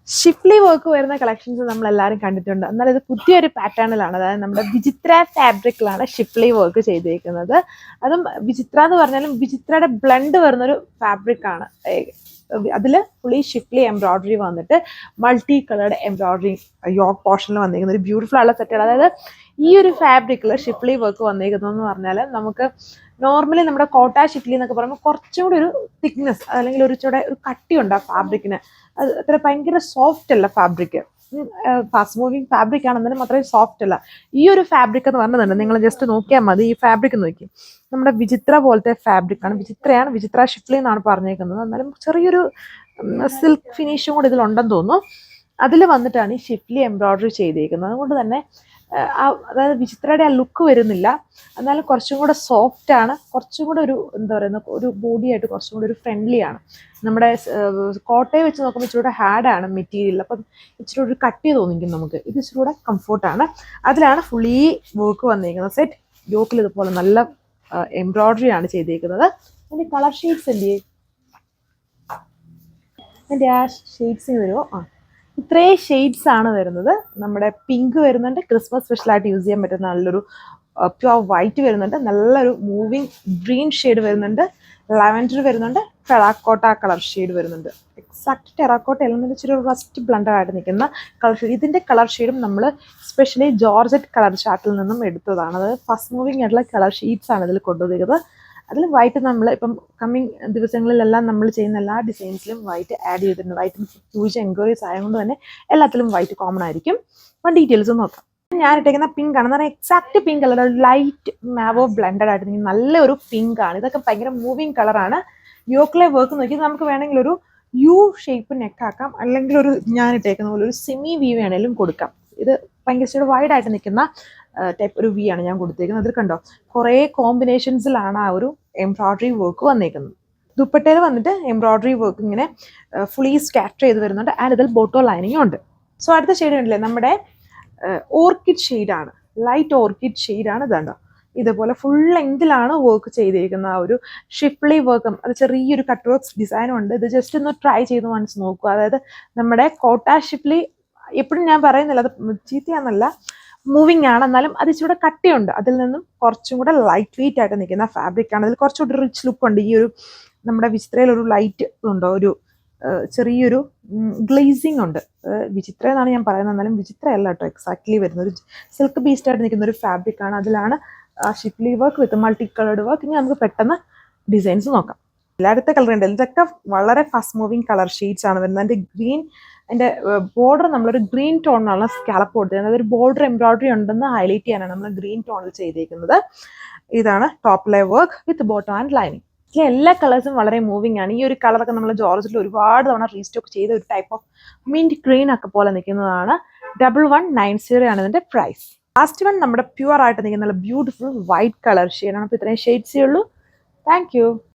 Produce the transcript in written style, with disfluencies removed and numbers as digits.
Schiffli work വരുന്ന collections നമ്മൾ എല്ലാവരും കണ്ടിട്ടുണ്ട്. എന്നാൽ ഇത് പുതിയൊരു പാറ്റേണിലാണ്, അതായത് നമ്മുടെ വിചിത്ര ഫാബ്രിക്കിലാണ് ഷിഫ്ലി വർക്ക് ചെയ്തിരിക്കുന്നത്. അതും വിചിത്ര എന്ന് പറഞ്ഞാലും വിചിത്രയുടെ ബ്ലെൻഡ് വരുന്നൊരു ഫാബ്രിക് ആണ്. അതിൽ ഫുള്ളി ഷിഫ്ലി എംബ്രോയിഡറി വന്നിട്ട് മൾട്ടി കളേർഡ് എംബ്രോയിഡറി യോക്ക് പോർഷനിൽ വന്നിരിക്കുന്ന ഒരു ബ്യൂട്ടിഫുൾ ആയുള്ള സെറ്റുകൾ. അതായത് ഈ ഒരു ഫാബ്രിക്കിൽ ഷിഫ്ലി വർക്ക് വന്നിരിക്കുന്നതെന്ന് പറഞ്ഞാൽ നമുക്ക് നോർമലി നമ്മുടെ കോട്ട ഷിഫ്ലി എന്നൊക്കെ പറയുമ്പോൾ കുറച്ചും കൂടി ഒരു തിക്നെസ് അല്ലെങ്കിൽ ഒരു കട്ടിയുണ്ട് ആ ഫാബ്രിക്കിന്. അത് അത്ര ഭയങ്കര സോഫ്റ്റ് അല്ല ഫാബ്രിക്, ഫാസ്റ്റ് മൂവിങ് ഫാബ്രിക് ആണെന്നാലും അത്രയും സോഫ്റ്റ് അല്ല. ഈ ഒരു ഫാബ്രിക് എന്ന് പറഞ്ഞിട്ടുണ്ട്, നിങ്ങൾ ജസ്റ്റ് നോക്കിയാൽ മതി. ഈ ഫാബ്രിക് നോക്കി, നമ്മുടെ വിചിത്ര പോലത്തെ ഫാബ്രിക് ആണ്. വിചിത്ര ഷിഫ്ലി എന്നാണ് പറഞ്ഞേക്കുന്നത്. എന്നാലും ചെറിയൊരു സിൽക്ക് ഫിനിഷും കൂടി ഇതിലുണ്ടെന്ന് തോന്നുന്നു. അതിൽ വന്നിട്ടാണ് ഈ ഷിഫ്ലി എംബ്രോയിഡറി ചെയ്തിരിക്കുന്നത്. അതുകൊണ്ട് തന്നെ അതായത് വിചിത്രയുടെ ആ ലുക്ക് വരുന്നില്ല, എന്നാലും കുറച്ചും കൂടെ സോഫ്റ്റ് ആണ്, കുറച്ചും കൂടെ ഒരു എന്താ പറയുന്ന ഒരു ബോഡിയായിട്ട് കുറച്ചും കൂടെ ഒരു ഫ്രണ്ട്ലി ആണ്. നമ്മുടെ കോട്ടയെ വെച്ച് നോക്കുമ്പോൾ ഇച്ചിരി കൂടെ ഹാർഡാണ് മെറ്റീരിയൽ, അപ്പം ഇച്ചിരി ഒരു കട്ടി തോന്നിക്കും നമുക്ക്. ഇത് ഇച്ചിരി കൂടെ കംഫോർട്ടാണ്. അതിലാണ് ഫുള്ളി വർക്ക് വന്നിരിക്കുന്നത്. സെറ്റ് യോക്കിൽ ഇതുപോലെ നല്ല എംബ്രോയിഡറി ആണ് ചെയ്തിരിക്കുന്നത്. അതിൻ്റെ കളർ ഷെയ്ഡ്സ് എന്ത് അതിൻ്റെ ആ ഷെയ്ഡ്സിന് വരുമോ? ഇത്രയും ഷെയ്ഡ്സ് ആണ് വരുന്നത്. നമ്മുടെ പിങ്ക് വരുന്നുണ്ട്, ക്രിസ്മസ് സ്പെഷ്യലായിട്ട് യൂസ് ചെയ്യാൻ പറ്റുന്ന നല്ലൊരു പ്യുവർ വൈറ്റ് വരുന്നുണ്ട്, നല്ലൊരു മൂവിങ് ഗ്രീൻ ഷെയ്ഡ് വരുന്നുണ്ട്, ലാവൻഡർ വരുന്നുണ്ട്, ടെറാക്കോട്ട കളർ ഷെയ്ഡ് വരുന്നുണ്ട്. എക്സാക്ട് ടെറാക്കോട്ട എല്ലാം ഇച്ചിരി റസ്റ്റ് ബ്ലണ്ടഡ് ആയിട്ട് നിൽക്കുന്ന കളർ ഷെയ്ഡ്. ഇതിൻ്റെ കളർ ഷെയ്ഡും നമ്മൾ സ്പെഷ്യലി ജോർജറ്റ് കളർ ചാർട്ടിൽ നിന്നും എടുത്തതാണ്. അത് ഫസ്റ്റ് മൂവിങ് ആയിട്ടുള്ള കളർ ഷെയ്ഡ്സ് ആണ് ഇതിൽ കൊണ്ടുവന്നിരിക്കുന്നത്. അതിൽ വൈറ്റ് നമ്മൾ ഇപ്പം കമ്മിങ് ദിവസങ്ങളിലെല്ലാം നമ്മൾ ചെയ്യുന്ന എല്ലാ ഡിസൈൻസിലും വൈറ്റ് ആഡ് ചെയ്തിട്ടുണ്ട്. വൈറ്റിന് ഹ്യൂജ് എൻക്വയറീസ് ആയതുകൊണ്ട് തന്നെ എല്ലാത്തിലും വൈറ്റ് കോമൺ ആയിരിക്കും. അപ്പം ഡീറ്റെയിൽസ് നോക്കാം. ഞാൻ ഇട്ടേക്കുന്ന പിങ്ക് ആണ്, എന്ന് പറഞ്ഞാൽ എക്സാക്ട് പിങ്ക് അല്ല, ലൈറ്റ് മാവോ ബ്ലെൻഡഡ് ആയിട്ട് നിൽക്കുന്ന നല്ലൊരു പിങ്ക് ആണ്. ഇതൊക്കെ ഭയങ്കര മൂവിങ് കളറാണ്. യോക്കിലെ വർക്ക് നോക്കി നമുക്ക് വേണമെങ്കിൽ ഒരു യു ഷേപ്പ് നെക്കാക്കാം, അല്ലെങ്കിൽ ഒരു ഞാൻ ഇട്ടേക്കുന്ന പോലെ ഒരു സെമി വി വേണേലും കൊടുക്കാം. ഇത് ഭയങ്കര വൈഡ് ആയിട്ട് നിൽക്കുന്ന ടൈപ്പ് ഒരു വി ആണ് ഞാൻ കൊടുത്തേക്കുന്നത്. അതിൽ കണ്ടോ കുറേ കോമ്പിനേഷൻസിലാണ് ആ ഒരു എംബ്രോയിഡറി വർക്ക് വന്നേക്കുന്നത്. ദുപ്പട്ടയിൽ വന്നിട്ട് എംബ്രോയിഡറി വർക്ക് ഇങ്ങനെ ഫുള്ളി സ്കാറ്റർ ചെയ്ത് വരുന്നുണ്ട്. ആൻഡ് ഇതിൽ ബോട്ടോ ലൈനിങ്ങും ഉണ്ട്. സോ അടുത്ത ഷെയ്ഡ് കണ്ടില്ലേ, നമ്മുടെ ഓർക്കിഡ് ഷെയ്ഡാണ്, ലൈറ്റ് ഓർക്കിഡ് ഷെയ്ഡാണ്. ഇതുണ്ടോ ഇതുപോലെ ഫുൾ ലെങ്തിലാണ് വർക്ക് ചെയ്തിരിക്കുന്ന ആ ഒരു ഷിഫ്ലി വർക്കും. അത് ചെറിയൊരു കട്ട് വർക്ക്സ് ഡിസൈനും ഉണ്ട്. ഇത് ജസ്റ്റ് ഒന്ന് ട്രൈ ചെയ്ത് മനസ്സ് നോക്കുക. അതായത് നമ്മുടെ കോട്ട ഷിഫ്ലി എപ്പോഴും ഞാൻ പറയുന്നില്ല അത് ചീത്തയാന്നല്ല, മൂവിങ് ആണ്, എന്നാലും അത് ഇച്ചിരി കൂടെ കട്ടിയുണ്ട്. അതിൽ നിന്നും കുറച്ചും കൂടെ ലൈറ്റ് വെയിറ്റ് ആയിട്ട് നിൽക്കുന്ന ഫാബ്രിക് ആണ്. അതിൽ കുറച്ചുകൂടി റിച്ച് ലുക്ക് ഉണ്ട്. ഈ ഒരു നമ്മുടെ വിചിത്രയിൽ ഒരു ലൈറ്റ് ഉണ്ടോ, ഒരു ചെറിയൊരു ഗ്ലേസിങ് ഉണ്ട്. വിചിത്ര എന്നാണ് ഞാൻ പറയുന്നത്, എന്നാലും വിചിത്ര അല്ല കേട്ടോ എക്സാക്ട്ലി വരുന്ന ഒരു സിൽക്ക് ബേസ്ഡ് ആയിട്ട് നിൽക്കുന്ന ഒരു ഫാബ്രിക് ആണ്. അതിലാണ് Schiffli work with multi coloured work. ഇനി നമുക്ക് പെട്ടെന്ന് ഡിസൈൻസ് നോക്കാം. എല്ലായിടത്തെ കളർ ഉണ്ട്. ഇതൊക്കെ വളരെ ഫാസ്റ്റ് മൂവിങ് കളർ ഷെയ്ഡ്സ് ആണ് വരുന്നത്. അതിൻ്റെ ഗ്രീൻ, അതിൻ്റെ ബോർഡർ നമ്മളൊരു ഗ്രീൻ ടോണിലാണ് സ്കാലപ്പ് കൊടുത്തത്. അതൊരു ബോർഡർ എംബ്രോയിഡറി ഉണ്ടെന്ന് ഹൈലൈറ്റ് ചെയ്യാനാണ് നമ്മൾ ഗ്രീൻ ടോണിൽ ചെയ്തേക്കുന്നത്. ഇതാണ് top lay work with bottom and lining. ഇതിലെ എല്ലാ കളേഴ്സും വളരെ മൂവിങ് ആണ്. ഈ ഒരു കളറൊക്കെ നമ്മൾ ജോർജറ്റിൽ ഒരുപാട് തവണ റീസ്റ്റോക്ക് ചെയ്ത ഒരു ടൈപ്പ് ഓഫ് മിന്റ് ഗ്രീൻ ഒക്കെ പോലെ നിൽക്കുന്നതാണ്. 1190 ആണ് ഇതിൻ്റെ പ്രൈസ്. ലാസ്റ്റ് വൺ നമ്മുടെ പ്യുവർ ആയിട്ട് നിൽക്കുന്ന ബ്യൂട്ടിഫുൾ വൈറ്റ് കളർ ഷെയ്ഡാണ്. അപ്പോൾ ഇത്രയും ഷെയ്ഡ്സേ ഉള്ളൂ. Thank you.